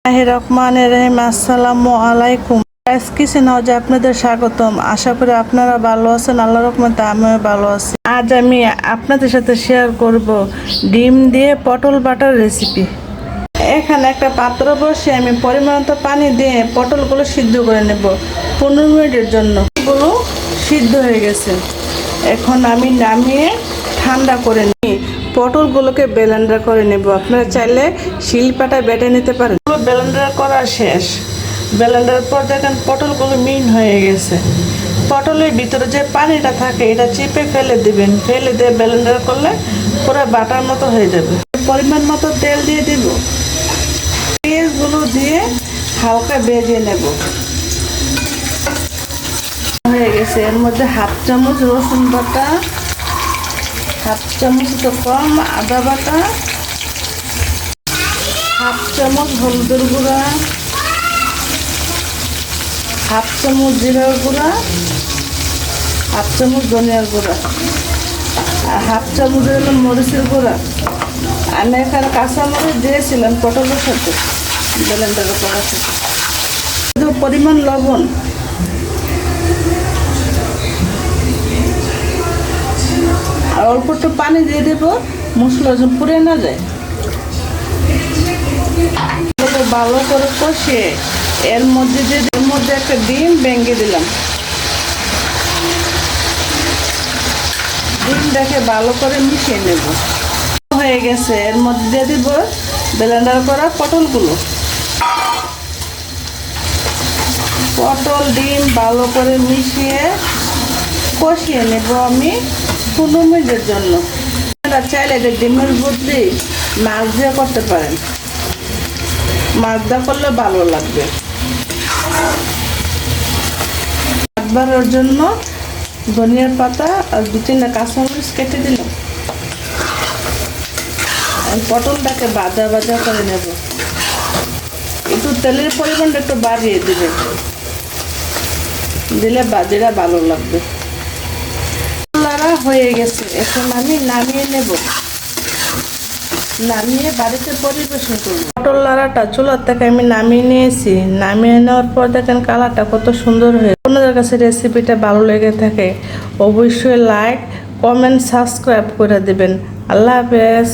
রহমানির রহিম। আসসালামু আলাইকুম। কিচেন হাউজে আপনাদের স্বাগতম। আশা করি আপনারা ভালো আছেন। আল্লাহর রহমতে আমিও ভালো আছি। আজ আমি আপনাদের সাথে শেয়ার করব ডিম দিয়ে পটল বাটার রেসিপি। এখানে একটা পাত্র বসে আমি পরিমাণ মতো পানি দিয়ে পটলগুলো সিদ্ধ করে নেব 15 মিনিটের জন্য। এগুলো সিদ্ধ হয়ে গেছে, এখন আমি নামিয়ে ঠান্ডা করে নিই। পটলগুলোকে ব্লেন্ডার করে নেব। আপনারা চাইলে শিলপাটায় বেটে নিতে পারেন। ব্লেন্ডার করা শেষ। ব্লেন্ডার পর দেখেন পটলগুলো মিন হয়ে গেছে। পটলের ভিতরে যে পানিটা থাকে এটা চিপে ফেলে দিবেন। ফেলে দিয়ে ব্লেন্ডার করলে পুরো বাটার মতো হয়ে যাবে। পরিমাণ মতো তেল দিয়ে দিব। পেঁয়াজগুলো দিয়ে হালকা ভেজে নেব। হয়ে গেছে। এর মধ্যে হাফ চামচ রসুন বাটা, হাফ চামচ তো কম আদা বাটা, হাফ চামচ হলুদের গুঁড়া, হাফ চামচ জিরার গুঁড়া, হাফ চামচ ধনিয়ার গুঁড়া, আর হাফ চামচ হলো মরিচের গুঁড়া। আমি এখানে কাঁচামরিচ দিয়েছিলাম পটলের সাথে, ব্লেন্ডার করার সাথে। পরিমাণ লবণ, আর অল্প একটু পানি দিয়ে দেবো, মশলা যেন পুড়ে না যায়। ভালো করে কষিয়ে এর মধ্যে একটা ডিম ভেঙে দিলাম। ডিমটাকে ভালো করে মিশিয়ে নেব। হয়ে গেছে। এর মধ্যে দিয়ে দিব ব্লেন্ডার করা পটলগুলো। পটল ডিম ভালো করে মিশিয়ে কষিয়ে নেব আমি 15 মিনিটের জন্য। আপনারা চাইলে এটা ডিমের বদলে মাছ দিয়ে করতে পারেন। মাছ দিয়ে করলে ভালো লাগবে। মাছ বাড়ার জন্য ধনিয়ার পাতা আর 2-3টা কাঁচামরিচ কেটে দিলাম। পটলটাকে ভাজা ভাজা করে নেব। একটু তেলের পরিমাণটা একটু বাড়িয়ে দিবে, দিলে ভাজিটা ভালো লাগবে। লাড়া হয়ে গেছে, এখন আমি নামিয়ে নেব। নামিয়ে বাড়িতে পরিবেশন করব। পটল লাড়াটা চুলার থেকে আমি নামিয়ে নিয়েছি। নামিয়ে নেওয়ার পর দেখেন কালারটা কত সুন্দর হয়ে। আপনাদের কাছে রেসিপিটা ভালো লেগে থাকে অবশ্যই লাইক, কমেন্ট, সাবস্ক্রাইব করে দিবেন। আল্লাহ হাফেজ।